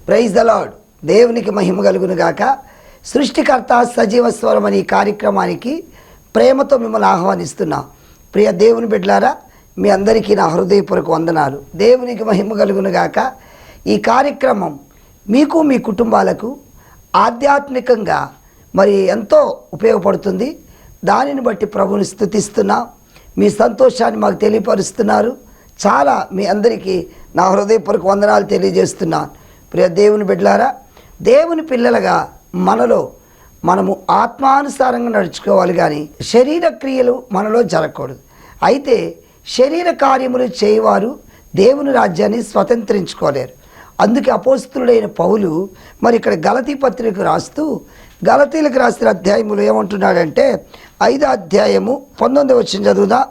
Praise the lord. దేవునికి మహిమ కలుగును గాక. సృష్టికర్త సజీవ స్వరం అనే కార్యక్రమానికి ప్రేమతో మిమ్మల్ని ఆహ్వానిస్తున్నా. ప్రియ దేవుని బిడ్డలారా, మీ అందరికీ నా హృదయపూర్వక వందనాలు. దేవునికి మహిమ కలుగును గాక. ఈ కార్యక్రమం మీకు మీ కుటుంబాలకు ఆధ్యాత్మికంగా మరి ఎంతో ఉపయోగపడుతుంది. దానిని బట్టి ప్రభుని స్తుతిస్తున్నా. మీ సంతోషాన్ని మాకు తెలియపరుస్తున్నారు. చాలా మీ అందరికీ నా హృదయపూర్వక వందనాలు తెలియజేస్తున్నాను. ప్రియ దేవుని బిడ్డలారా, దేవుని పిల్లలుగా మనము ఆత్మానుసారంగా నడుచుకోవాలి, కానీ శరీర క్రియలు మనలో జరగకూడదు. అయితే శరీర కార్యములు చేయవారు దేవుని రాజ్యాన్ని స్వతంత్రించుకోలేరు. అందుకే అపోస్తులుడైన పౌలు మరి ఇక్కడ గలతీ పత్రిక రాస్తూ గలతీలకు రాసిన అధ్యాయములు ఏమంటున్నాడంటే 5వ అధ్యాయము 19వ వచనం చదువుదా.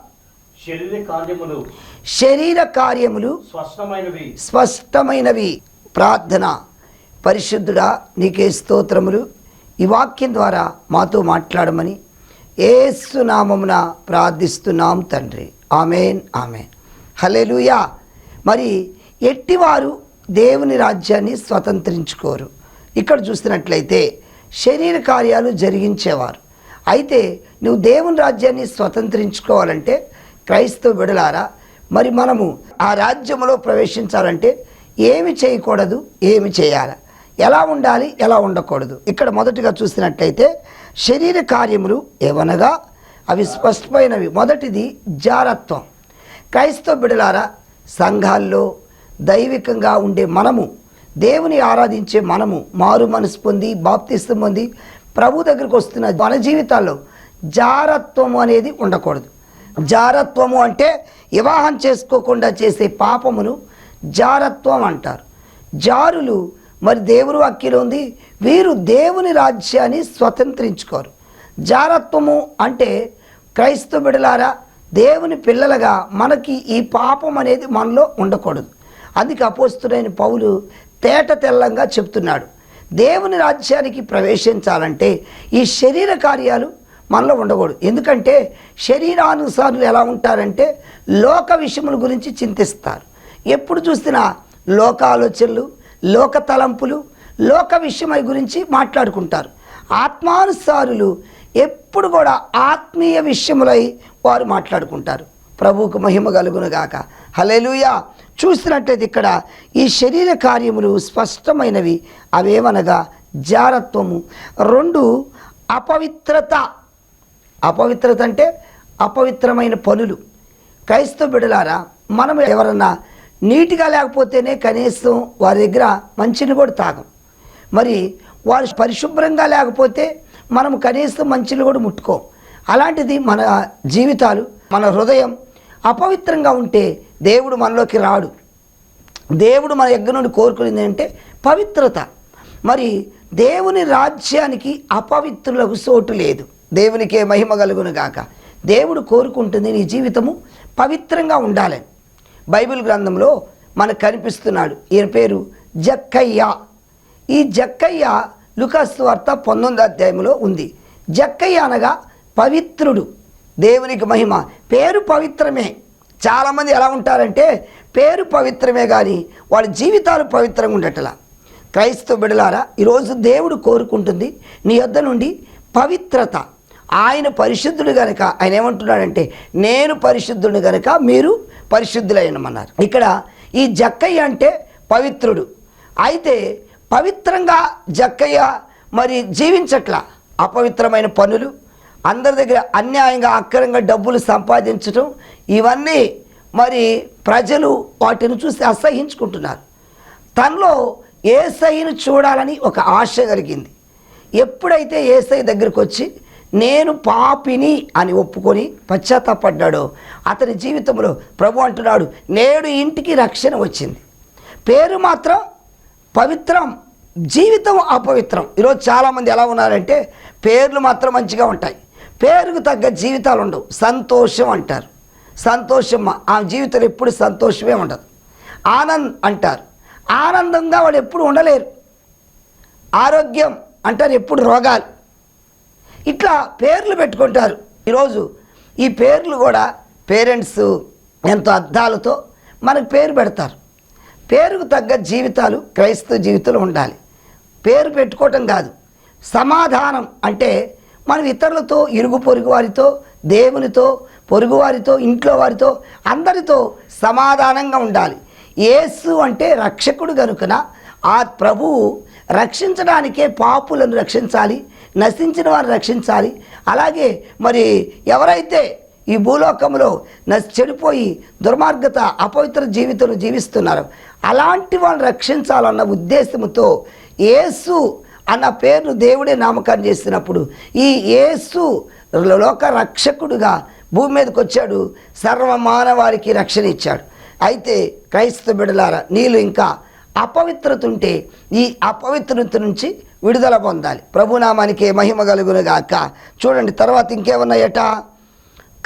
శరీర కార్యములు స్పష్టమైనవి. ప్రార్థన. పరిశుద్ధుడా, నీకే స్తోత్రములు. ఈ వాక్యం ద్వారా మాతో మాట్లాడమని యేసు నామమున ప్రార్థిస్తున్నాం తండ్రి. ఆమేన్, ఆమేన్. హల్లెలూయా. మరి ఎట్టివారు దేవుని రాజ్యాన్ని స్వతంత్రించుకోరు. ఇక్కడ చూస్తున్నట్లయితే శరీర కార్యాలు జరిగించేవారు. అయితే నువ్వు దేవుని రాజ్యాన్ని స్వతంత్రించుకోవాలంటే క్రైస్తవ బిడలారా, మరి మనము ఆ రాజ్యంలో ప్రవేశించాలంటే ఏమి చేయకూడదు, ఏమి చేయాలి, ఎలా ఉండాలి, ఎలా ఉండకూడదు. ఇక్కడ మొదటిగా చూసినట్లయితే శరీర కార్యములు ఏవనగా అవి స్పష్టమైనవి. మొదటిది జారత్వం. క్రైస్తవ బిడలారా, సంఘాల్లో దైవికంగా ఉండే మనము, దేవుని ఆరాధించే మనము, మారు మనసు పొంది బాప్తిస్తం పొంది ప్రభు దగ్గరికి వస్తున్న మన జీవితాల్లో జారత్వము అనేది ఉండకూడదు. జారత్వము అంటే వివాహం చేసుకోకుండా చేసే పాపమును జారత్వం అంటారు. జారులు మరి దేవుని వాక్యంలో ఉంది, వీరు దేవుని రాజ్యాన్ని స్వతంత్రించుకోరు. జారత్వము అంటే క్రైస్తవ బిడలారా, దేవుని పిల్లలుగా మనకి ఈ పాపం అనేది మనలో ఉండకూడదు. అందుకే అపోస్తులైన పౌలు తేట తెల్లంగా చెప్తున్నాడు, దేవుని రాజ్యానికి ప్రవేశించాలంటే ఈ శరీర కార్యాలు మనలో ఉండకూడదు. ఎందుకంటే శరీరానుసారులు ఎలా ఉంటారంటే లోక విషయముల గురించి చింతిస్తారు. ఎప్పుడు చూసినా లోక ఆలోచనలు, లోక తలంపులు, లోక విషయమై గురించి మాట్లాడుకుంటారు. ఆత్మానుసారులు ఎప్పుడు కూడా ఆత్మీయ విషయములై వారు మాట్లాడుకుంటారు. ప్రభువుకు మహిమ కలుగును గాక. హల్లెలూయా. చూసినట్లయితే ఇక్కడ ఈ శరీర కార్యములు స్పష్టమైనవి. అవేమనగా జారత్వము. 2 అపవిత్రత. అపవిత్రత అంటే అపవిత్రమైన పనులు. క్రైస్తవ బిడలారా, మనం ఎవరన్నా నీట్గా లేకపోతేనే కనీసం వారి దగ్గర మంచిని కూడా తాగం. మరి వారు పరిశుభ్రంగా లేకపోతే మనం కనీసం మంచిని కూడా ముట్టుకోం. అలాంటిది మన జీవితాలు, మన హృదయం అపవిత్రంగా ఉంటే దేవుడు మనలోకి రాడు. దేవుడు మన దగ్గర నుండి కోరుకునేది అంటే పవిత్రత. మరి దేవుని రాజ్యానికి అపవిత్రులకు చోటు లేదు. దేవునికే మహిమ కలుగును గాక. దేవుడు కోరుకుంటుంది నీ జీవితము పవిత్రంగా ఉండాలని. బైబిల్ గ్రంథంలో మనకు కనిపిస్తున్నాడు. ఈయన పేరు జక్కయ్య. ఈ జక్కయ్య లూకాసు వార్త 19వ అధ్యాయంలో ఉంది. జక్కయ్య అనగా పవిత్రుడు. దేవునికి మహిమ. పేరు పవిత్రమే. చాలామంది ఎలా ఉంటారంటే పేరు పవిత్రమే కానీ వాళ్ళ జీవితాలు పవిత్రంగా ఉండటలా. క్రైస్తవ బిడలారా, ఈరోజు దేవుడు కోరుకుంటుంది నీ యొద్ద నుండి పవిత్రత. ఆయన పరిశుద్ధుడు గనక ఆయన ఏమంటున్నాడంటే నేను పరిశుద్ధుడు గనక మీరు పరిశుద్ధులైనమన్నారు. ఇక్కడ ఈ జక్కయ్య అంటే పవిత్రుడు. అయితే పవిత్రంగా జక్కయ్య మరి జీవించట్లా. అపవిత్రమైన పనులు, అందరి దగ్గర అన్యాయంగా అక్రమంగా డబ్బులు సంపాదించటం, ఇవన్నీ మరి ప్రజలు వాటిని చూసి అసహించుకుంటున్నారు. తనలో యేసయ్యను చూడాలని ఒక ఆశ కలిగింది. ఎప్పుడైతే యేసయ్య దగ్గరికి వచ్చి నేను పాపిని అని ఒప్పుకొని పశ్చాత్తాపడ్డాడో అతని జీవితంలో ప్రభు అంటున్నాడు, నేడు ఇంటికి రక్షణ వచ్చింది. పేరు మాత్రం పవిత్రం, జీవితం అపవిత్రం. ఈరోజు చాలామంది ఎలా ఉన్నారంటే పేర్లు మాత్రం మంచిగా ఉంటాయి, పేరుకు తగ్గ జీవితాలు ఉండవు. సంతోషం అంటారు, సంతోషం ఆ జీవితంలో ఎప్పుడు సంతోషమే ఉండదు. ఆనంద్ అంటారు, ఆనందంగా వాళ్ళు ఎప్పుడు ఉండలేరు. ఆరోగ్యం అంటారు, ఎప్పుడు రోగాలు. ఇట్లా పేర్లు పెట్టుకుంటారు. ఈరోజు ఈ పేర్లు కూడా పేరెంట్స్ ఎంతో అర్థాలతో మనకు పేరు పెడతారు. పేరుకు తగ్గ జీవితాలు క్రైస్తవ జీవితంలో ఉండాలి. పేరు పెట్టుకోవటం కాదు. సమాధానం అంటే మనం ఇతరులతో, ఇరుగు పొరుగు వారితో, దేవునితో, పొరుగువారితో, ఇంట్లో వారితో, అందరితో సమాధానంగా ఉండాలి. యేసు అంటే రక్షకుడు గనుకన ఆ ప్రభువు రక్షించడానికే పాపులను రక్షించాలి, నశించిన వారిని రక్షించాలి. అలాగే మరి ఎవరైతే ఈ భూలోకంలో చెడిపోయి దుర్మార్గత, అపవిత్ర జీవితం జీవిస్తున్నారు అలాంటి వాళ్ళని రక్షించాలన్న ఉద్దేశంతో యేసు అన్న పేరును దేవుడే నామకరణం చేసినప్పుడు ఈ యేసు లోక రక్షకుడుగా భూమి మీదకి వచ్చాడు, సర్వమానవారికి రక్షణ ఇచ్చాడు. అయితే క్రైస్తవ బిడ్డలారా, నీళ్ళు ఇంకా అపవిత్రత ఉంటే ఈ అపవిత్రత నుంచి విడుదల పొందాలి. ప్రభునామానికి మహిమ కలుగునుగాక. చూడండి తర్వాత ఇంకేమున్నాయట?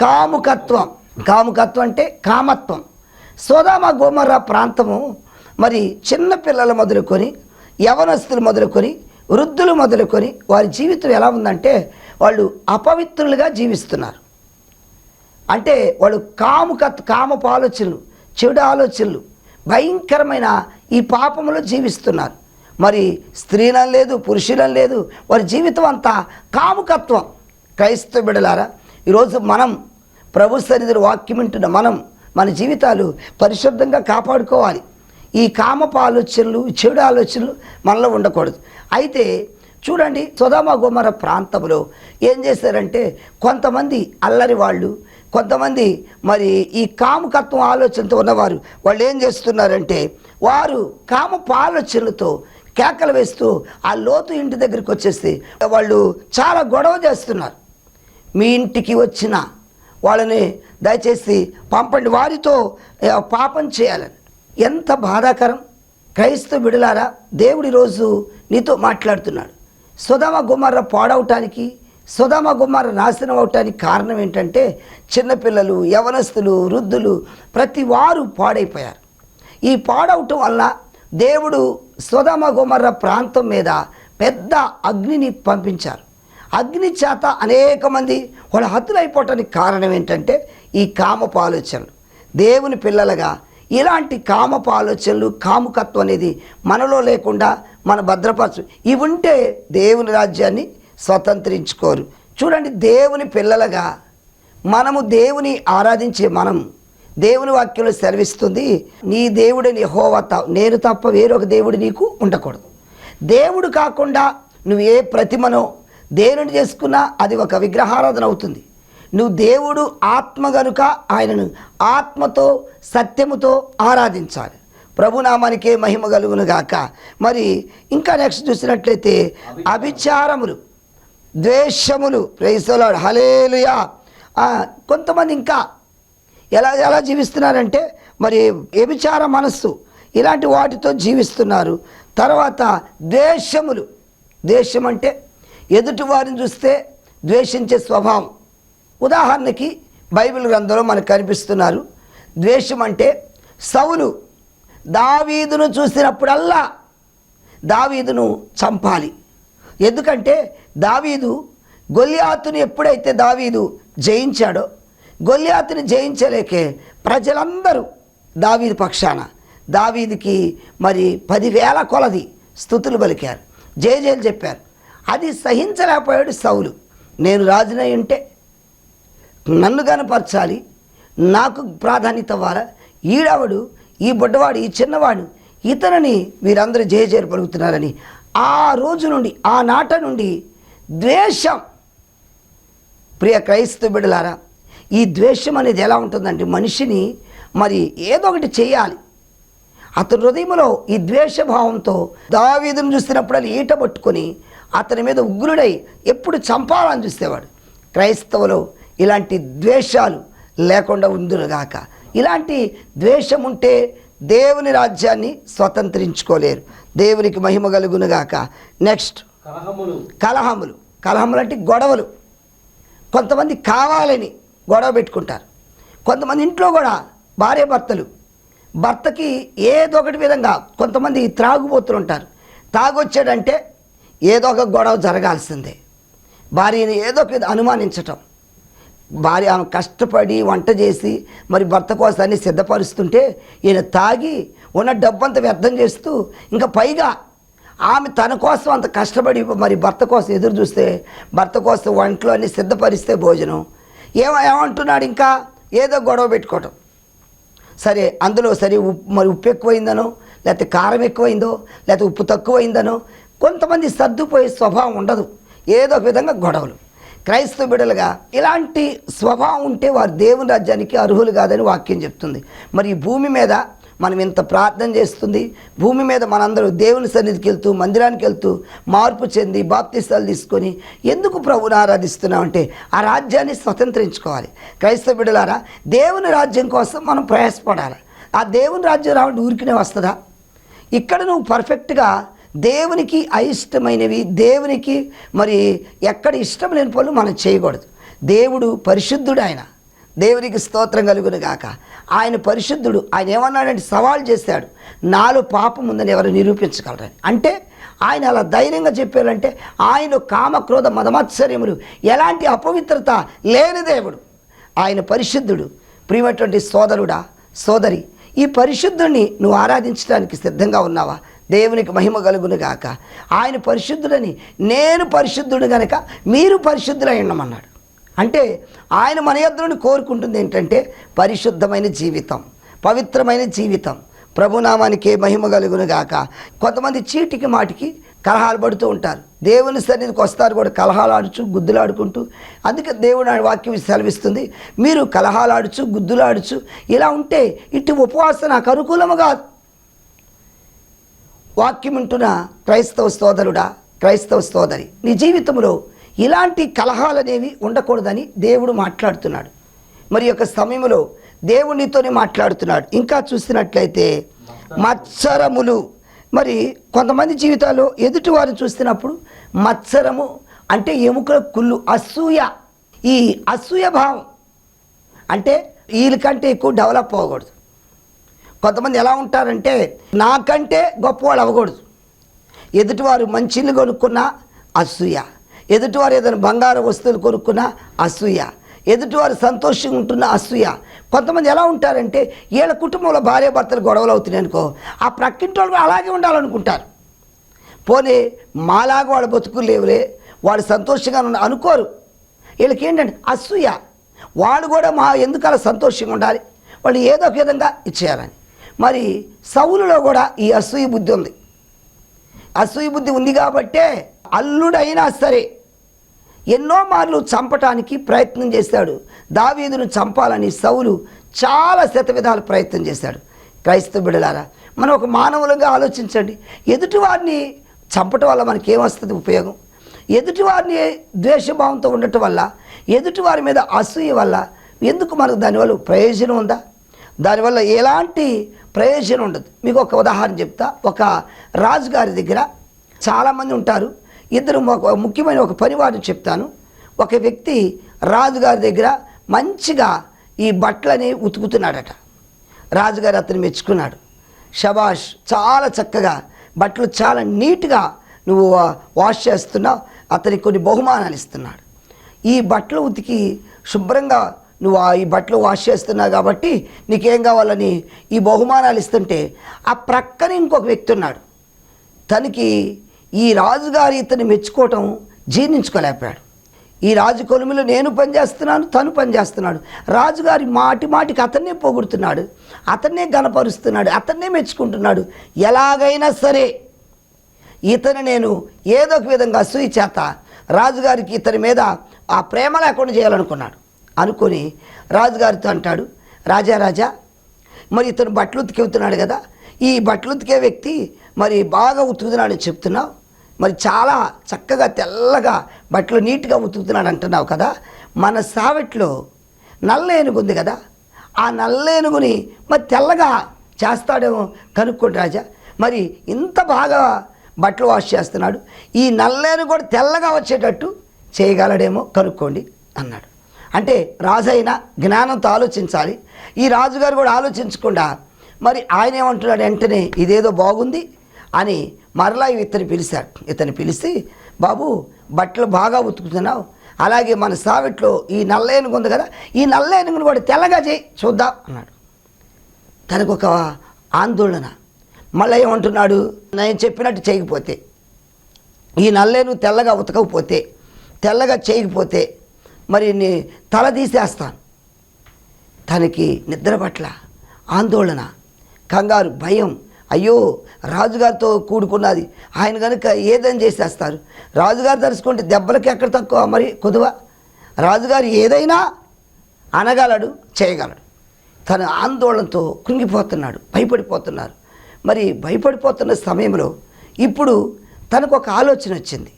కాముకత్వం. కాముకత్వం అంటే కామత్వం. సొదొమ గొమొర్ర ప్రాంతము మరి చిన్న పిల్లలు మొదలుకొని, యవనస్తులు మొదలుకొని, వృద్ధులు మొదలుకొని వారి జీవితం ఎలా ఉందంటే వాళ్ళు అపవిత్రులుగా జీవిస్తున్నారు. అంటే వాళ్ళు కామపు ఆలోచనలు, చెడు ఆలోచనలు, భయంకరమైన ఈ పాపములో జీవిస్తున్నారు. మరి స్త్రీలను లేదు, పురుషులను లేదు, వారి జీవితం అంతా కాముకత్వం. క్రైస్తవ బిడ్డలారా, ఈరోజు మనం ప్రభు సన్నిధిలో వాక్యం వింటున్న మన జీవితాలు పరిశుద్ధంగా కాపాడుకోవాలి. ఈ కామపు ఆలోచనలు, చెడు ఆలోచనలు మనలో ఉండకూడదు. అయితే చూడండి, సొదొమ గొమొర్ర ప్రాంతంలో ఏం చేశారంటే కొంతమంది అల్లరి వాళ్ళు, కొంతమంది మరి ఈ కాముకత్వం ఆలోచనతో ఉన్నవారు వాళ్ళు ఏం చేస్తున్నారంటే వారు కామపు ఆలోచనలతో కేకలు వేస్తూ ఆ లోతు ఇంటి దగ్గరికి వచ్చేసి వాళ్ళు చాలా గొడవ చేస్తున్నారు. మీ ఇంటికి వచ్చిన వాళ్ళని దయచేసి పంపండి, వారితో పాపం చేయాలని. ఎంత బాధాకరం! క్రైస్తవ బిడ్డలారా, దేవుడి రోజు నీతో మాట్లాడుతున్నాడు. సొదొమ గొమొర్ర పాడవటానికి, సొదొమ గొమొర్ర నాశనం అవటానికి కారణం ఏంటంటే చిన్నపిల్లలు, యవనస్తులు, వృద్ధులు ప్రతి వారు పాడైపోయారు. ఈ పాడవటం వల్ల దేవుడు సొదొమ గొమొర్ర ప్రాంతం మీద పెద్ద అగ్నిని పంపించారు. అగ్ని చేత అనేక మంది వాళ్ళు హతులైపోవటానికి కారణం ఏంటంటే ఈ కామపు ఆలోచనలు. దేవుని పిల్లలుగా ఇలాంటి కామపు ఆలోచనలు, కాముకత్వం అనేది మనలో లేకుండా మన భద్రపరచు. ఇవి ఉంటే దేవుని రాజ్యాన్ని స్వతంత్రించుకోరు. చూడండి, దేవుని పిల్లలుగా మనము దేవుని ఆరాధించే దేవుని వాక్యంలో సెలవిస్తుంది, నీ దేవుడిని యెహోవా నేను తప్ప వేరొక దేవుడు నీకు ఉండకూడదు. దేవుడు కాకుండా నువ్వు ఏ ప్రతిమనో దేవుని చేసుకున్నా అది ఒక విగ్రహారాధన అవుతుంది. నువ్వు దేవుడు ఆత్మ గనుక ఆయనను ఆత్మతో సత్యముతో ఆరాధించాలి. ప్రభునామానికే మహిమ కలుగునుగాక. మరి ఇంకా నెక్స్ట్ చూసినట్లయితే అభిచారములు, ద్వేషములు. ప్రైజ్ ది లార్డ్, హల్లెలూయా. కొంతమంది ఇంకా ఎలా జీవిస్తున్నారంటే మరి వ్యభిచార మనస్సు, ఇలాంటి వాటితో జీవిస్తున్నారు. తర్వాత ద్వేషములు. ద్వేషం అంటే ఎదుటి వారిని చూస్తే ద్వేషించే స్వభావం. ఉదాహరణకి బైబిల్ గ్రంథంలో మనకు కనిపిస్తున్నారు. ద్వేషం అంటే సౌలు దావీదును చూసినప్పుడల్లా దావీదును చంపాలి. ఎందుకంటే దావీదు గొల్యాతుని ఎప్పుడైతే దావీదు జయించాడో, గొల్యాతుని జయించలేకే ప్రజలందరూ దావీదు పక్షాన దావీదుకి మరి 10,000 కొలది స్తుతులు పలికారు, జయజయలు చెప్పారు. అది సహించలేకపోయాడు సౌలు. నేను రాజునై ఉంటే నన్ను కనపరచాలి, నాకు ప్రాధాన్యత ఇవ్వాలా, ఈడవడు, ఈ బుడ్డవాడు, ఈ చిన్నవాడు, ఇతనిని వీరందరూ జయజయలు పలుకుతున్నారని ఆ రోజు నుండి, ఆ నాట నుండి ద్వేషం. ప్రియ క్రైస్తవ బిడ్డలారా, ఈ ద్వేషం అనేది ఎలా ఉంటుందంటే మనిషిని మరి ఏదో ఒకటి చేయాలి. అతని హృదయంలో ఈ ద్వేషభావంతో దావీదును చూసినప్పుడు అది ఈట పట్టుకొని అతని మీద ఉగ్రుడై ఎప్పుడు చంపాలని చూసేవాడు. క్రైస్తవులో ఇలాంటి ద్వేషాలు లేకుండా ఉందురుగాక. ఇలాంటి ద్వేషం ఉంటే దేవుని రాజ్యాన్ని స్వతంత్రించుకోలేరు. దేవునికి మహిమ కలుగునుగాక. నెక్స్ట్ కలహములు అంటే గొడవలు. కొంతమంది కావాలని గొడవ పెట్టుకుంటారు. కొంతమంది ఇంట్లో కూడా భార్యాభర్తలు భర్తకి ఏదో ఒకటి విధంగా, కొంతమంది త్రాగుబోతులు ఉంటారు. తాగొచ్చాడంటే ఏదో ఒక గొడవ జరగాల్సిందే. భార్యని ఏదో ఒక అనుమానించటం, భార్య ఆమె కష్టపడి వంట చేసి మరి భర్త కోసాన్ని సిద్ధపరుస్తుంటే ఈయన తాగి ఉన్న డబ్బంతా వ్యర్థం చేస్తూ ఇంకా పైగా ఆమె తన కోసం అంత కష్టపడి మరి భర్త కోసం ఎదురు చూస్తే భర్త కోసం వంటలు అన్నీ సిద్ధపరిస్తే భోజనం ఏమంటున్నాడు, ఇంకా ఏదో గొడవ పెట్టుకోవటం. సరే అందులో సరే మరి ఉప్పు ఎక్కువైందనో లేకపోతే కారం ఎక్కువైందో లేకపోతే ఉప్పు తక్కువైందనో కొంతమంది సర్దుపోయే స్వభావం ఉండదు, ఏదో ఒక విధంగా గొడవలు. క్రైస్తవ బిడ్డలుగా ఇలాంటి స్వభావం ఉంటే వారు దేవుని రాజ్యానికి అర్హులు కాదని వాక్యం చెప్తుంది. మరి ఈ భూమి మీద మనం ఇంత ప్రార్థన చేస్తుంది, భూమి మీద మనందరూ దేవుని సన్నిధికి వెళ్తూ మందిరానికి వెళ్తూ మార్పు చెంది బాప్తిస్తాలు తీసుకొని ఎందుకు ప్రభుని ఆరాధిస్తున్నామంటే ఆ రాజ్యాన్ని స్వతంత్రించుకోవాలి. క్రైస్తవ బిడ్డలారా, దేవుని రాజ్యం కోసం మనం ప్రయాసపడాలి. ఆ దేవుని రాజ్యం రావడం ఊరికనే వస్తుందా? ఇక్కడ నువ్వు పర్ఫెక్ట్గా దేవునికి అయిష్టమైనవి, దేవునికి మరి ఎక్కడ ఇష్టం లేని పనులు మనం చేయకూడదు. దేవుడు పరిశుద్ధుడు, ఆయన దేవునికి స్తోత్రం కలుగును గాక. ఆయన పరిశుద్ధుడు. ఆయన ఏమన్నాడంటే సవాల్ చేశాడు, నాలో పాపం ఉందని ఎవరు నిరూపించగలరని. అంటే ఆయన అలా ధైర్యంగా చెప్పారంటే ఆయన కామక్రోధ మదమత్సర్యములు ఎలాంటి అపవిత్రత లేని దేవుడు, ఆయన పరిశుద్ధుడు. ప్రియమైనటువంటి సోదరుడా సోదరి, ఈ పరిశుద్ధుడిని నువ్వు ఆరాధించడానికి సిద్ధంగా ఉన్నావా? దేవునికి మహిమ కలుగును గాక. ఆయన పరిశుద్ధుడని నేను పరిశుద్ధుడు కనుక మీరు పరిశుద్ధులై ఉండమన్నాడు. అంటే ఆయన మన యొద్దను కోరుకుంటుంది ఏంటంటే పరిశుద్ధమైన జీవితం, పవిత్రమైన జీవితం. ప్రభునామానికి మహిమ కలుగును గాక. కొంతమంది చీటికి మాటికి కలహాలు పడుతూ ఉంటారు, దేవుని సన్నిధికి వస్తారు కూడా కలహాలు ఆడుచు గుద్దులాడుకుంటూ. అందుకే దేవుడు ఆయన వాక్యం సెలవిస్తుంది, మీరు కలహాలు ఆడుచు గుద్దులాడుచు ఇలా ఉంటే ఇటు ఉపవాసం నాకు అనుకూలము కాదు. వాక్యం వింటున్న క్రైస్తవ సోదరుడా క్రైస్తవ సోదరి, నీ జీవితంలో ఇలాంటి కలహాలు అనేవి ఉండకూడదని దేవుడు మాట్లాడుతున్నాడు. మరి యొక్క సమయంలో దేవుడు నీతోనే మాట్లాడుతున్నాడు. ఇంకా చూసినట్లయితే మత్సరములు, మరి కొంతమంది జీవితాల్లో ఎదుటి వారిని చూస్తున్నప్పుడు మత్సరము అంటే ఎముకల కుళ్ళు, అసూయ. ఈ అసూయ భావం అంటే వీళ్ళకంటే ఎక్కువ డెవలప్ అవ్వకూడదు. కొంతమంది ఎలా ఉంటారంటే నాకంటే గొప్పవాళ్ళు అవ్వకూడదు. ఎదుటివారు మంచి ఇల్లు కొనుక్కున్నా అసూయ, ఎదుటివారు ఏదైనా బంగారు వస్తువులు కొనుక్కున్నా అసూయ, ఎదుటివారు సంతోషంగా ఉంటున్న అసూయ. కొంతమంది ఎలా ఉంటారంటే వీళ్ళ కుటుంబంలో భార్య భర్తలు గొడవలు అవుతున్నాయి అనుకో, ఆ ప్రక్కింటి వాళ్ళు అలాగే ఉండాలనుకుంటారు. పోనీ మాలాగా వాళ్ళ బతుకులు లేవులే, వాళ్ళు సంతోషంగా అనుకోరు. వీళ్ళకి ఏంటంటే అసూయ, వాళ్ళు కూడా ఎందుకు అలా సంతోషంగా ఉండాలి, వాళ్ళు ఏదో ఒక విధంగా ఇచ్చేయాలని. మరి సౌలులో కూడా ఈ అసూయ బుద్ధి ఉంది. అసూయ బుద్ధి ఉంది కాబట్టే అల్లుడైనా సరే ఎన్నో మార్లు చంపటానికి ప్రయత్నం చేశాడు. దావీదును చంపాలని సౌలు చాలా శతవిధాలు ప్రయత్నం చేశాడు. క్రైస్తవ బిడ్డలారా, మనం ఒక మానవులుగా ఆలోచించండి. ఎదుటివారిని చంపటం వల్ల మనకి ఏమొస్తుంది ఉపయోగం? ఎదుటివారిని ద్వేషభావంతో ఉండటం వల్ల, ఎదుటివారి మీద అసూయ వల్ల ఎందుకు మనకు దానివల్ల ప్రయోజనం ఉందా? దానివల్ల ఎలాంటి ప్రయోజనం ఉండదు. మీకు ఒక ఉదాహరణ చెప్తా. ఒక రాజుగారి దగ్గర చాలామంది ఉంటారు. ఇద్దరు ముఖ్యమైన ఒక పనివాడిని చెప్తాను. ఒక వ్యక్తి రాజుగారి దగ్గర మంచిగా ఈ బట్టలని ఉతుకుతున్నాడట. రాజుగారు అతను మెచ్చుకున్నాడు. షబాష్, చాలా చక్కగా బట్టలు చాలా నీట్గా నువ్వు వాష్ చేస్తున్నావు, అతనికి కొన్ని బహుమానాలు ఇస్తున్నాడు. ఈ బట్టలు ఉతికి శుభ్రంగా నువ్వు ఈ బట్టలు వాష్ చేస్తున్నావు కాబట్టి నీకేం కావాలని ఈ బహుమానాలు ఇస్తుంటే ఆ ప్రక్కన ఇంకొక వ్యక్తి ఉన్నాడు. తనకి ఈ రాజుగారి ఇతన్ని మెచ్చుకోవటం జీర్ణించుకోలేకపోయాడు. ఈ రాజు కొలుమిలో నేను పనిచేస్తున్నాను, తను పనిచేస్తున్నాడు. రాజుగారి మాటికి అతన్నే పొగుడుతున్నాడు, అతన్నే గణపరుస్తున్నాడు, అతన్నే మెచ్చుకుంటున్నాడు. ఎలాగైనా సరే ఇతను నేను ఏదో ఒక విధంగా అసూయ చేత రాజుగారికి ఇతని మీద ఆ ప్రేమ లేకుండా చేయాలనుకున్నాడు. అనుకొని రాజుగారితో అంటాడు, రాజా మరి ఇతను బట్టలు ఉతికెళ్తున్నాడు కదా, ఈ బట్టలు ఉతికే వ్యక్తి మరి బాగా ఉతుకుతున్నాడని చెప్తున్నావు, మరి చాలా చక్కగా తెల్లగా బట్టలు నీట్గా ఉతుకుతున్నాడు అంటున్నావు కదా, మన సావెట్లో నల్ల ఏనుగు ఉంది కదా, ఆ నల్ల ఏనుగుని మరి తెల్లగా చేస్తాడేమో కనుక్కోండి రాజా. మరి ఇంత బాగా బట్టలు వాష్ చేస్తున్నాడు, ఈ నల్ల ఏనుగు కూడా తెల్లగా వచ్చేటట్టు చేయగలడేమో కనుక్కోండి అన్నాడు. అంటే రాజు అయినా జ్ఞానంతో ఆలోచించాలి. ఈ రాజుగారు కూడా ఆలోచించకుండా మరి ఆయన ఏమంటున్నాడు, వెంటనే ఇదేదో బాగుంది అని మరలా ఇతను పిలిచాడు. ఇతను పిలిచి, బాబు బట్టలు బాగా ఉతుకుతున్నావు, అలాగే మన సావిట్లో ఈ నల్ల ఏనుగు ఉంది కదా, ఈ నల్ల ఏనుగును కూడా తెల్లగా చేయి చూద్దాం అన్నాడు. తనకు ఒక ఆందోళన. మళ్ళీ ఏమంటున్నాడు, నేను చెప్పినట్టు చేయకపోతే, ఈ నల్లేనుగు తెల్లగా ఉతకకపోతే, తెల్లగా చేయకపోతే మరి నీ తల తీసేస్తాను. తనకి నిద్ర పట్ల ఆందోళన, కంగారు, భయం. అయ్యో రాజుగారితో కూడుకున్నది, ఆయన కనుక ఏదైనా చేసేస్తారు. రాజుగారు తలుచుకుంటే దెబ్బలకి ఎక్కడ తక్కువ, మరి కొదువ. రాజుగారు ఏదైనా అనగలడు, చేయగలడు. తన ఆందోళనతో కృంగిపోతున్నాడు, భయపడిపోతున్నారు. మరి భయపడిపోతున్న సమయంలో ఇప్పుడు తనకు ఒక ఆలోచన వచ్చింది.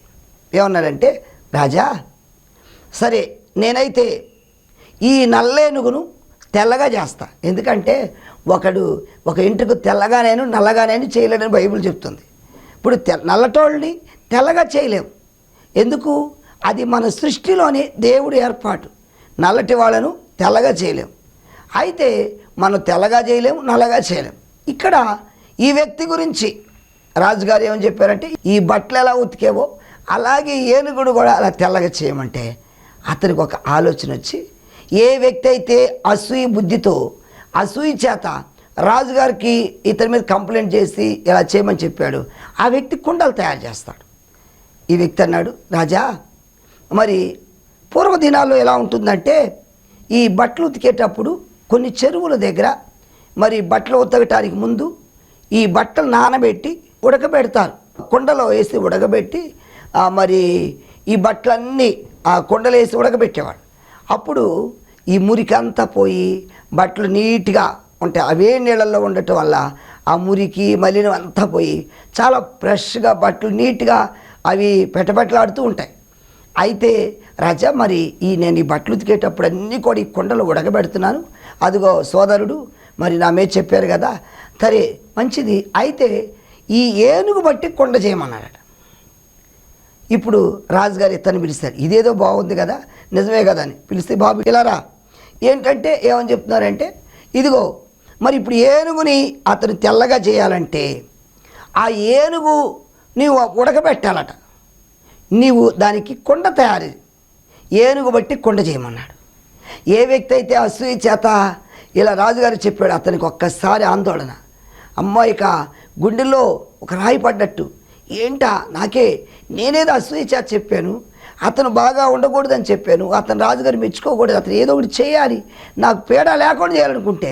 ఏమన్నాడంటే, రాజా సరే నేనైతే ఈ నల్లేనుగును తెల్లగా చేస్తా. ఎందుకంటే ఒక ఇంటికి తెల్లగానేను నల్లగానేను చేయలేడని బైబిల్ చెప్తుంది. ఇప్పుడు నల్లటోళ్ళని తెల్లగా చేయలేము. ఎందుకు? అది మన సృష్టిలోని దేవుడి ఏర్పాటు. నల్లటి వాళ్ళను తెల్లగా చేయలేము. అయితే మనం తెల్లగా చేయలేము, నల్లగా చేయలేము. ఇక్కడ ఈ వ్యక్తి గురించి రాజుగారు ఏమని చెప్పారంటే, ఈ బట్టలు ఎలా ఉతికేవో అలాగే ఏనుగుడు కూడా అలా తెల్లగా చేయమంటే అతనికి ఒక ఆలోచన వచ్చి, ఏ వ్యక్తి అయితే అసూయ బుద్ధితో, అసూయ చేత రాజుగారికి ఇతని మీద కంప్లైంట్ చేసి ఇలా చేయమని చెప్పాడు, ఆ వ్యక్తి కుండలు తయారు చేస్తాడు. ఈ వ్యక్తి అన్నాడు, రాజా మరి పూర్వదినాల్లో ఎలా ఉంటుందంటే, ఈ బట్టలు ఉతికేటప్పుడు కొన్ని చెరువుల దగ్గర మరి బట్టలు ఉతకటానికి ముందు ఈ బట్టలు నానబెట్టి ఉడకబెడతారు. కుండలో వేసి ఉడకబెట్టి మరి ఈ బట్టలన్నీ ఆ కుండలో వేసి ఉడకబెట్టేవాడు. అప్పుడు ఈ మురికి అంతా పోయి బట్టలు నీట్గా ఉంటాయి. అవే నీళ్ళల్లో ఉండటం వల్ల ఆ మురికి మలినం అంతా పోయి చాలా ఫ్రెష్గా బట్టలు నీట్గా అవి పెట్టబెట్టలాడుతూ ఉంటాయి. అయితే రాజా మరి నేను ఈ బట్టలు ఉతికేటప్పుడు అన్నీ కూడా ఈ కుండలు ఉడకబెడుతున్నాను, అదిగో సోదరుడు మరి నా మీద చెప్పారు కదా, సరే మంచిది. అయితే ఈ ఏనుగు బట్టి కుండ చేయమన్నాడట. ఇప్పుడు రాజుగారు ఇతన్ని పిలుస్తారు. ఇదేదో బాగుంది కదా, నిజమే కదా అని పిలిస్తే, బాబు ఇలారా ఏంటంటే ఏమని చెప్తున్నారంటే, ఇదిగో మరి ఇప్పుడు ఏనుగుని అతను తెల్లగా చేయాలంటే ఆ ఏనుగు నీవు ఉడకబెట్టాలట. నీవు దానికి కుండ తయారు, ఏనుగు బట్టి కుండ చేయమన్నాడు. ఏ వ్యక్తి అయితే అసూయ చేత ఇలా రాజుగారు చెప్పాడు, అతనికి ఒక్కసారి ఆందోళన. అమ్మాయిక గుండెల్లో ఒక రాయి పడ్డట్టు. ఏంటా నేనేదో అసూయ చేత చెప్పాను, అతను బాగా ఉండకూడదని చెప్పాను, అతను రాజుగారు మెచ్చుకోకూడదు, అతను ఏదో ఒకటి చేయాలి, నాకు పీడ లేకుండా చేయాలనుకుంటే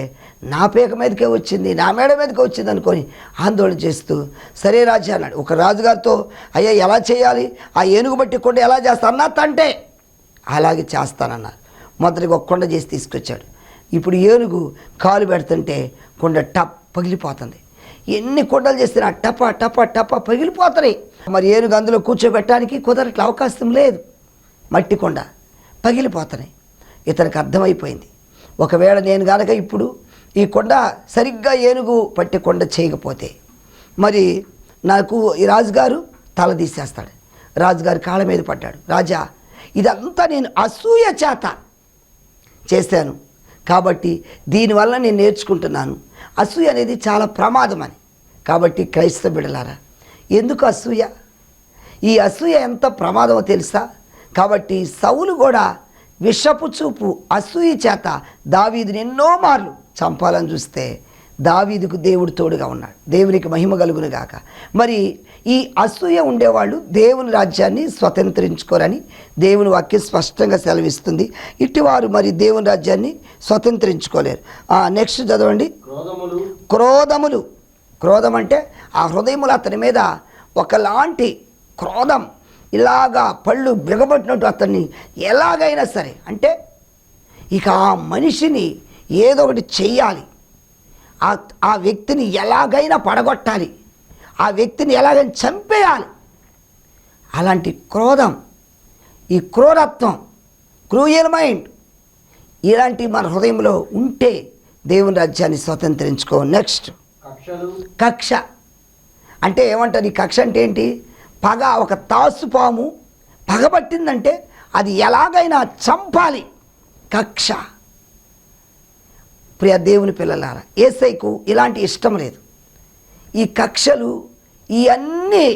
నా పీక మీదకే వచ్చింది, నా మేడ మీదకే వచ్చింది అనుకొని ఆందోళన చేస్తూ, సరే రాజా అన్నాడు. ఒక రాజుగారితో, అయ్యా ఎలా చేయాలి, ఆ ఏనుగు బట్టి కొండ ఎలా చేస్తా అన్నా తంటే అలాగే చేస్తానన్నారు. మొదటిగా ఒక కొండ చేసి తీసుకొచ్చాడు. ఇప్పుడు ఏనుగు కాలు పెడుతుంటే కొండ టప్ పగిలిపోతుంది. ఎన్ని కొండలు చేసినా టప టప టప పగిలిపోతున్నాయి. మరి ఏనుగు అందులో కూర్చోబెట్టడానికి కుదరట్ల, అవకాశం లేదు. మట్టి కొండ పగిలిపోతున్నాయి. ఇతనికి అర్థమైపోయింది, ఒకవేళ నేను కనుక ఇప్పుడు ఈ కొండ సరిగ్గా ఏనుగు పట్టి కొండ చేయకపోతే మరి నాకు ఈ రాజుగారు తల తీసేస్తాడు. రాజుగారు కాళ్ళ మీద పడ్డాడు. రాజా ఇదంతా నేను అసూయ చేత చేశాను, కాబట్టి దీనివల్ల నేను నేర్చుకుంటున్నాను అసూయ అనేది చాలా ప్రమాదం అని. కాబట్టి క్రైస్తవ బిడ్డలారా, ఎందుకు అసూయ? ఈ అసూయ ఎంత ప్రమాదమో తెలుసా? కాబట్టి సౌలు కూడా విషపు చూపు అసూయ చేత దావీదుని ఎన్నో మార్లు చంపాలని చూస్తే దావీదుకు దేవుడు తోడుగా ఉన్నాడు. దేవునికి మహిమ కలుగును గాక. మరి ఈ అసూయ ఉండేవాళ్ళు దేవుని రాజ్యాన్ని స్వతంత్రించుకోరని దేవుని వాక్యం స్పష్టంగా సెలవిస్తుంది. ఇటువారు మరి దేవుని రాజ్యాన్ని స్వతంత్రించుకోలేరు. నెక్స్ట్ చదవండి. క్రోధములు. క్రోధం అంటే ఆ హృదయములు అతని మీద ఒకలాంటి క్రోధం, ఇలాగా పళ్ళు బిగబట్టినట్టు అతన్ని ఎలాగైనా సరే, అంటే ఇక ఆ మనిషిని ఏదో ఒకటి చెయ్యాలి, ఆ వ్యక్తిని ఎలాగైనా పడగొట్టాలి, ఆ వ్యక్తిని ఎలాగైనా చంపేయాలి. అలాంటి క్రోధం, ఈ క్రూరత్వం, క్రూయల్ మైండ్, ఇలాంటి మన హృదయంలో ఉంటే దేవుని రాజ్యాన్ని స్వతంత్రించుకో. నెక్స్ట్ కక్ష. అంటే ఏమంటారు? ఈ కక్ష అంటే ఏంటి? పగ. ఒక తాసుపాము పగబట్టిందంటే అది ఎలాగైనా చంపాలి. కక్ష. ప్రియ దేవుని పిల్లలారా, యేసయ్యకు ఇలాంటి ఇష్టం లేదు. ఈ కక్షలు ఇవన్నీ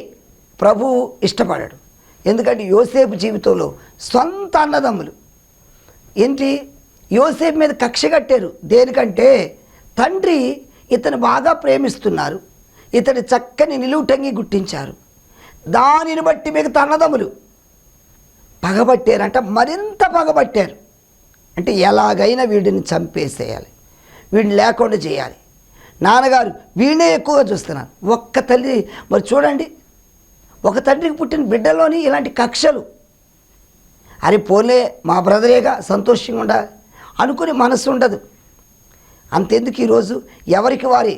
ప్రభువు ఇష్టపడాడు. ఎందుకంటే యోసేపు జీవితంలో సొంత అన్నదమ్ములు ఏంటి యోసేపు మీద కక్ష కట్టారు. దేనికంటే తండ్రి ఇతను బాగా ప్రేమిస్తున్నారు, ఇతని చక్కని నిలువుటంగి గుట్టించారు. దానిని బట్టి మిగతా అన్నదమ్ములు పగబట్టారంట, మరింత పగబట్టారు. అంటే ఎలాగైనా వీడిని చంపేసేయాలి, వీడిని లేకుండా చేయాలి. నాన్నగారు వీడినే ఎక్కువగా చూస్తున్నారు. ఒక్క తల్లి మరి చూడండి, ఒక తండ్రికి పుట్టిన బిడ్డలోని ఇలాంటి కక్షలు. అరే పోలే మా బ్రదరేగా సంతోషంగా ఉండాలి అనుకుని మనసు ఉండదు. అంతెందుకు ఈరోజు ఎవరికి వారి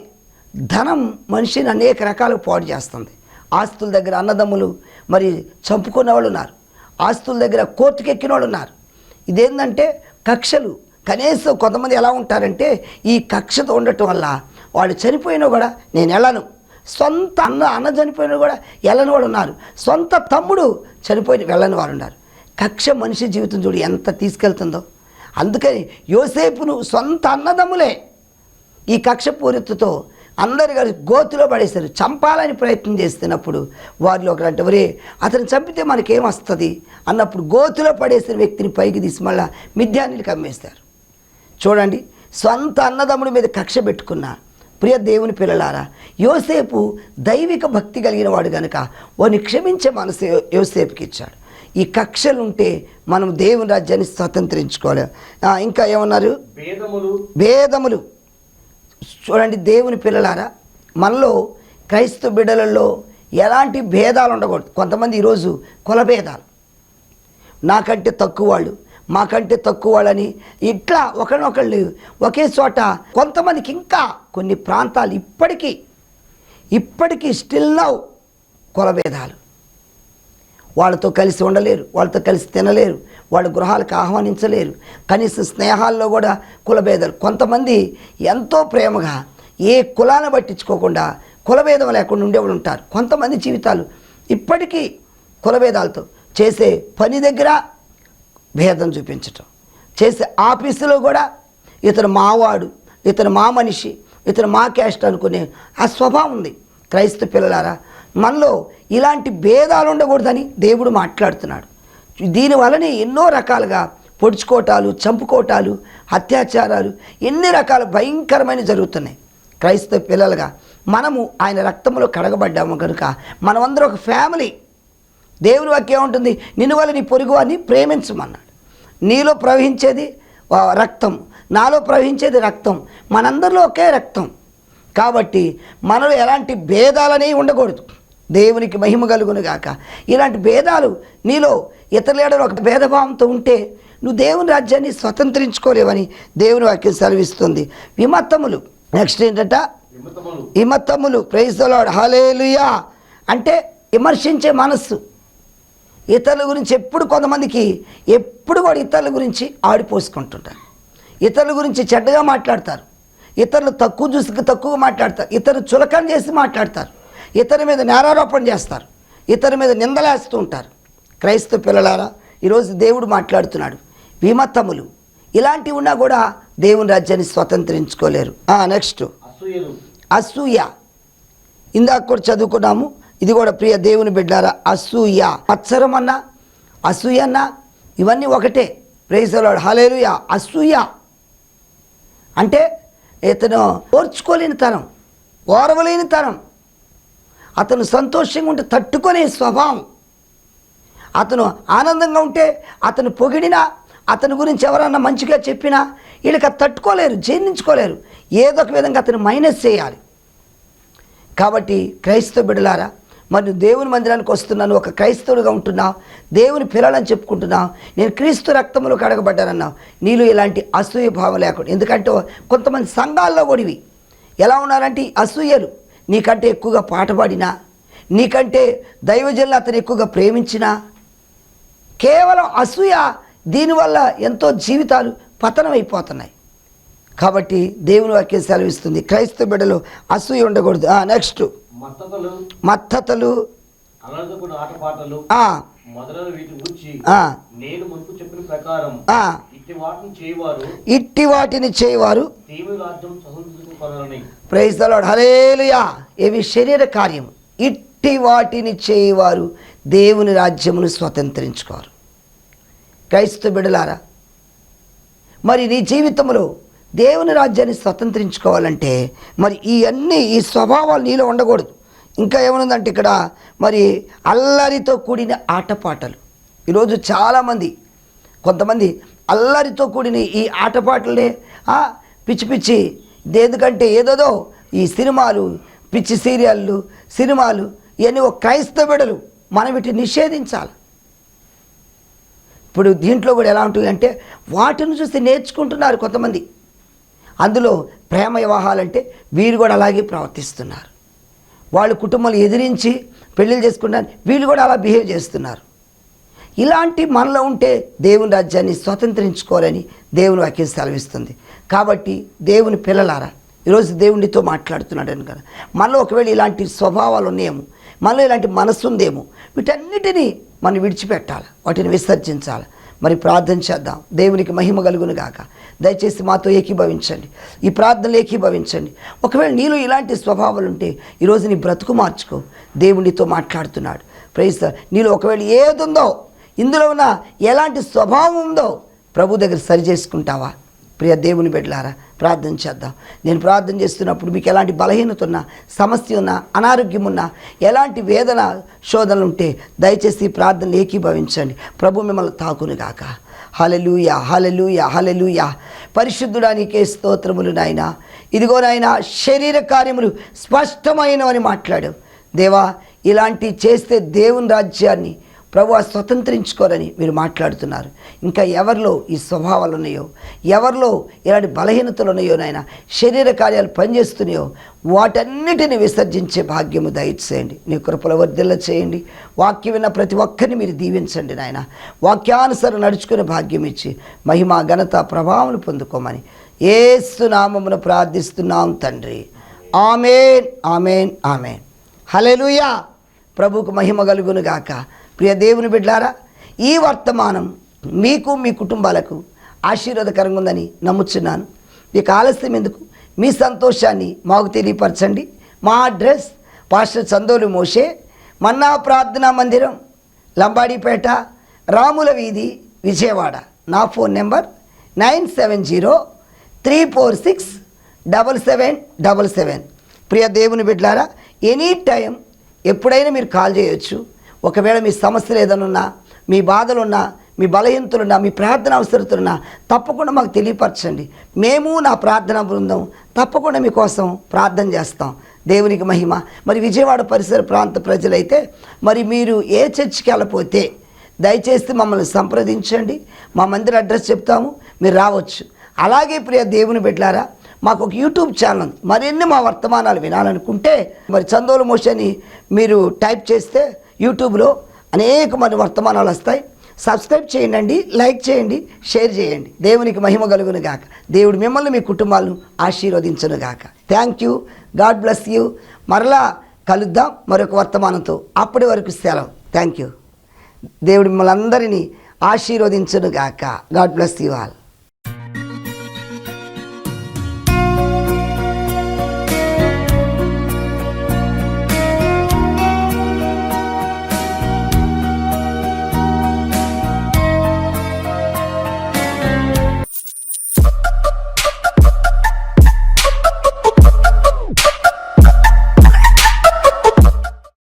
ధనం మనిషిని అనేక రకాలుగా పాడు చేస్తుంది. ఆస్తుల దగ్గర అన్నదమ్ములు మరి చంపుకున్న వాళ్ళు ఉన్నారు, ఆస్తుల దగ్గర కోర్టుకు ఎక్కిన వాళ్ళు ఉన్నారు. ఇదేంటంటే కక్షలు. కనీసం కొంతమంది ఎలా ఉంటారంటే ఈ కక్షతో ఉండటం వల్ల వాళ్ళు చనిపోయినా కూడా నేను వెళ్ళను, సొంత అన్న చనిపోయినా కూడా వెళ్ళని వాడు ఉన్నారు, సొంత తమ్ముడు చనిపోయిన వెళ్ళని వారు ఉన్నారు. కక్ష మనిషి జీవితం చూడు ఎంత తీసుకెళ్తుందో. అందుకని యోసేపును సొంత అన్నదమ్ములే ఈ కక్ష పూరితతో అందరు కలిసి గోతులో పడేశారు. చంపాలని ప్రయత్నం చేస్తున్నప్పుడు వారిలో ఒకరంటే ఒరే అతను చంపితే మనకేం వస్తుంది అన్నప్పుడు గోతులో పడేసిన వ్యక్తిని పైకి తీసి మళ్ళా మిథ్యానికి అమ్మేస్తారు. చూడండి, సొంత అన్నదమ్ముడి మీద కక్ష పెట్టుకున్న ప్రియ దేవుని పిల్లలారా, యోసేపు దైవిక భక్తి కలిగిన వాడు కనుక వాడిని క్షమించే మనసు యోసేపుకి ఇచ్చాడు. ఈ కక్షలుంటే మనం దేవుని రాజ్యాన్ని స్వతంత్రించుకోవాలి. ఇంకా ఏమన్నారు? భేదములు. చూడండి దేవుని పిల్లలారా, మనలో క్రైస్తవ బిడ్డలలో ఎలాంటి భేదాలు ఉండకూడదు. కొంతమంది ఈరోజు కుల భేదాలు, నాకంటే తక్కువ వాళ్ళు, మాకంటే తక్కువ వాళ్ళని ఇట్లా ఒకరినొకళ్ళు ఒకే చోట. కొంతమందికి ఇంకా కొన్ని ప్రాంతాలు ఇప్పటికీ స్టిల్ నౌ కుల భేదాలు. వాళ్ళతో కలిసి ఉండలేరు, వాళ్ళతో కలిసి తినలేరు, వాళ్ళ గృహాలకు ఆహ్వానించలేరు, కనీసం స్నేహాల్లో కూడా కులభేదాలు. కొంతమంది ఎంతో ప్రేమగా ఏ కులాన్ని పట్టించుకోకుండా కులభేదం లేకుండా ఉండేవాళ్ళు ఉంటారు. కొంతమంది జీవితాలు ఇప్పటికీ కులభేదాలతో చేసే పని దగ్గర భేదం చూపించటం, చేసే ఆఫీసులో కూడా ఇతను మావాడు, ఇతను మా మనిషి, ఇతను మా క్యాస్ట్ అనుకునే ఆ స్వభావం ఉంది. క్రైస్తవ పిల్లలారా, మనలో ఇలాంటి భేదాలు ఉండకూడదని దేవుడు మాట్లాడుతున్నాడు. దీనివల్లనే ఎన్నో రకాలుగా పొడుచుకోవటాలు, చంపుకోవటాలు, అత్యాచారాలు, ఎన్ని రకాల భయంకరమైన జరుగుతున్నాయి. క్రైస్తవ పిల్లలుగా మనము ఆయన రక్తంలో కడగబడ్డాము కనుక మనమందరం ఒక ఫ్యామిలీ. దేవుని వాక్యం ఏముంటుంది? నిన్ను వల్ల నీ పొరుగు వారిని ప్రేమించమన్నాడు. నీలో ప్రవహించేది రక్తం, నాలో ప్రవహించేది రక్తం, మనందరిలో ఒకే రక్తం. కాబట్టి మనలో ఎలాంటి భేదాలనేవి ఉండకూడదు. దేవునికి మహిమ కలుగును గాక. ఇలాంటి భేదాలు నీలో ఇతరులేడలో ఒక భేదభావంతో ఉంటే నువ్వు దేవుని రాజ్యాన్ని స్వతంత్రించుకోలేవని దేవుని వాక్యం సెలవిస్తుంది. విమతములు. నెక్స్ట్ ఏంటంట? విమతములు. ప్రైజ్ ది లార్డ్, హల్లెలూయా. అంటే విమర్శించే మనస్సు. ఇతరుల గురించి కొంతమందికి ఎప్పుడు కూడా ఇతరుల గురించి ఆడిపోసుకుంటుంటారు, ఇతరుల గురించి చెడ్డగా మాట్లాడతారు, ఇతరులు తక్కువ చూసి తక్కువ మాట్లాడతారు, ఇతరులు చులకన చేసి మాట్లాడతారు, ఇతరుల మీద నేరారోపణ చేస్తారు, ఇతరుల మీద నిందలేస్తూ ఉంటారు. క్రైస్తవ పిల్లలారా, ఈరోజు దేవుడు మాట్లాడుతున్నాడు. విమతములు ఇలాంటివి ఉన్నా కూడా దేవుని రాజ్యాన్ని స్వతంత్రించుకోలేరు. నెక్స్ట్ అసూయ. ఇందాక కూడా చదువుకున్నాము. ఇది కూడా ప్రియ దేవుని బిడ్డారా, అసూయ. మత్సరం అన్నా అసూయ అన్నా ఇవన్నీ ఒకటే. ప్రైజ్ ది లార్డ్, హల్లెలూయా. అసూయ అంటే ఇతను ఓర్చుకోలేని తనం, ఓర్వలేని తనం, అతను సంతోషంగా ఉంటే తట్టుకునే స్వభావం, అతను ఆనందంగా ఉంటే అతను పొగిడినా, అతని గురించి ఎవరన్నా మంచిగా చెప్పినా వీళ్ళకి అది తట్టుకోలేరు, జీర్ణించుకోలేరు. ఏదో ఒక విధంగా అతను మైనస్ చేయాలి. కాబట్టి క్రైస్తవ బిడ్డలారా, మరి దేవుని మందిరానికి వస్తున్నాను, ఒక క్రైస్తవుడిగా ఉంటున్నావు, దేవుని పిల్లలని చెప్పుకుంటున్నావు, నేను క్రీస్తు రక్తంలో కడగబడ్డానన్నావు, నీలో ఇలాంటి అసూయ భావం లేకుండా. ఎందుకంటే కొంతమంది సంఘాల్లో కూడా ఇవి ఎలా ఉన్నారంటే అసూయలు. నీకంటే ఎక్కువగా పాట పాడినా, నీకంటే దైవజనులు అతను ఎక్కువగా ప్రేమించినా, కేవలం అసూయ. దీనివల్ల ఎంతో జీవితాలు పతనం అయిపోతున్నాయి. కాబట్టి దేవుని వాక్యం సెలవిస్తుంది, క్రైస్తవ బిడ్డలు అసూయ ఉండకూడదు. నెక్స్ట్ మత్తతలు, ఇట్టి వాటిని చేయవారు ప్రైజ్ ది లార్డ్, హల్లెలూయా. ఇవి శరీర కార్యము. ఇట్టి వాటిని చేయవారు దేవుని రాజ్యమును స్వతంత్రించుకోరు. క్రైస్తవ బిడ్డలారా, మరి నీ జీవితంలో దేవుని రాజ్యాన్ని స్వతంత్రించుకోవాలంటే మరి ఈ స్వభావాలు నీలో ఉండకూడదు. ఇంకా ఏమనుందంటే ఇక్కడ మరి అల్లరితో కూడిన ఆటపాటలు. ఈరోజు చాలామంది కొంతమంది అల్లరితో కూడిన ఈ ఆటపాటలే పిచ్చి పిచ్చి, ఎందుకంటే ఏదోదో ఈ సినిమాలు, పిచ్చి సీరియళ్ళు, సినిమాలు, ఇవన్నీ ఒక క్రైస్తవ బిడ్డలు మనం వీటిని నిషేధించాలి. ఇప్పుడు దీంట్లో కూడా ఎలా ఉంటుందంటే వాటిని చూసి నేర్చుకుంటున్నారు కొంతమంది. అందులో ప్రేమ వివాహాలంటే వీరు కూడా అలాగే ప్రవర్తిస్తున్నారు. వాళ్ళు కుటుంబాలు ఎదిరించి పెళ్ళిళ్ళు చేసుకుంటారు, వీళ్ళు కూడా అలా బిహేవ్ చేస్తున్నారు. ఇలాంటి మనలో ఉంటే దేవుని రాజ్యాన్ని స్వతంత్రించుకోవాలని దేవుని వాక్యం సెలవిస్తుంది. కాబట్టి దేవుని పిల్లలారా, ఈరోజు దేవునితో మాట్లాడుతున్నాడని కదా, మనలో ఒకవేళ ఇలాంటి స్వభావాలు ఉన్నాయేమో, మనలో ఇలాంటి మనసు ఉందేమో, వీటన్నిటినీ మనం విడిచిపెట్టాలి, వాటిని విసర్జించాలి. మరి ప్రార్థన చేద్దాం. దేవునికి మహిమ కలుగును గాక. దయచేసి మాతో ఏకీభవించండి, ఈ ప్రార్థనలు ఏకీభవించండి. ఒకవేళ నీలో ఇలాంటి స్వభావాలు ఉంటే ఈరోజు నీ బ్రతుకు మార్చుకో. దేవునితో మాట్లాడుతున్నాడు. ప్రైజ్. నీలో ఒకవేళ ఏదుందో, ఇందులో ఉన్న ఎలాంటి స్వభావం ఉందో ప్రభు దగ్గర సరి చేసుకుంటావా? ప్రియ దేవుని బిడ్డలారా, ప్రార్థన చేద్దాం. నేను ప్రార్థన చేస్తున్నప్పుడు మీకు ఎలాంటి బలహీనత ఉన్నా, సమస్య ఉన్నా, అనారోగ్యం ఉన్నా, ఎలాంటి వేదన శోధనలు ఉంటే దయచేసి ప్రార్థనలు ఏకీభవించండి. ప్రభు మిమ్మల్ని తాకును గాక. హల్లెలూయా, హల్లెలూయా, హల్లెలూయా. పరిశుద్ధుడా నీకే స్తోత్రములు నాయనా. ఇదిగో నాయనా, శరీర కార్యములు స్పష్టమైనవని మాట్లాడావు దేవా. ఇలాంటి చేస్తే దేవుని రాజ్యాన్ని ప్రభు స్వతంత్రించుకోరని మీరు మాట్లాడుతున్నారు. ఇంకా ఎవరిలో ఈ స్వభావాలు ఉన్నాయో, ఎవరిలో ఇలాంటి బలహీనతలు ఉన్నాయో నాయన, శరీర కార్యాలు పనిచేస్తున్నాయో వాటన్నిటిని విసర్జించే భాగ్యము దయచేయండి. నీ కృపల వర్ధిల్ల చేయండి. వాక్యం విన్న ప్రతి ఒక్కరిని మీరు దీవించండి నాయన. వాక్యానుసారం నడుచుకునే భాగ్యం ఇచ్చి మహిమ, ఘనత, ప్రభావం పొందుకోమని యేసు నామమున ప్రార్థిస్తున్నాం తండ్రి. ఆమేన్, ఆమేన్, ఆమేన్. హల్లెలూయా. ప్రభువుకు మహిమ కలుగును గాక. ప్రియ దేవుని బిడ్డలారా, ఈ వర్తమానం మీకు, మీ కుటుంబాలకు ఆశీర్వాదకరంగా ఉందని నమ్ముచున్నాను. మీకు ఆలస్యం ఎందుకు, మీ సంతోషాన్ని మాకు తెలియపరచండి. మా అడ్రస్ పాస్టర్ చందోలు మోషే, మన్నా ప్రార్థనా మందిరం, లంబాడిపేట, రాముల వీధి, విజయవాడ. నా ఫోన్ నెంబర్ 9703467777. ప్రియ దేవుని బిడ్డలారా, ఎనీ టైం ఎప్పుడైనా మీరు కాల్ చేయొచ్చు. ఒకవేళ మీ సమస్యలు ఏదైనా, మీ బాధలున్నా, మీ బలహీనతలున్నా, మీ ప్రార్థన అవసరతులున్నా తప్పకుండా మాకు తెలియపరచండి. మేము, నా ప్రార్థనా బృందం తప్పకుండా మీకోసం ప్రార్థన చేస్తాం. దేవునికి మహిమ. మరి విజయవాడ పరిసర ప్రాంత ప్రజలైతే మరి మీరు ఏ చర్చికి వెళ్ళకపోతే దయచేసి మమ్మల్ని సంప్రదించండి. మా మందిర అడ్రస్ చెప్తాము, మీరు రావచ్చు. అలాగే ప్రియ దేవుని బిడ్డలారా, మాకు ఒక యూట్యూబ్ ఛానల్ ఉంది. మరిన్ని మా వర్తమానాలు వినాలనుకుంటే మరి చందోలు మోషని మీరు టైప్ చేస్తే యూట్యూబ్లో అనేక మంది వర్తమానాలు వస్తాయి. సబ్స్క్రైబ్ చేయండి, లైక్ చేయండి, షేర్ చేయండి. దేవునికి మహిమ కలుగును గాక. దేవుడు మిమ్మల్ని, మీ కుటుంబాలను ఆశీర్వదించును గాక. Thank you. God bless you. మరలా కలుద్దాం మరొక వర్తమానంతో. అప్పటి వరకు సెలవు. Thank you. దేవుడు మిమ్మల్ని అందరినీ ఆశీర్వదించును గాక. God bless you all.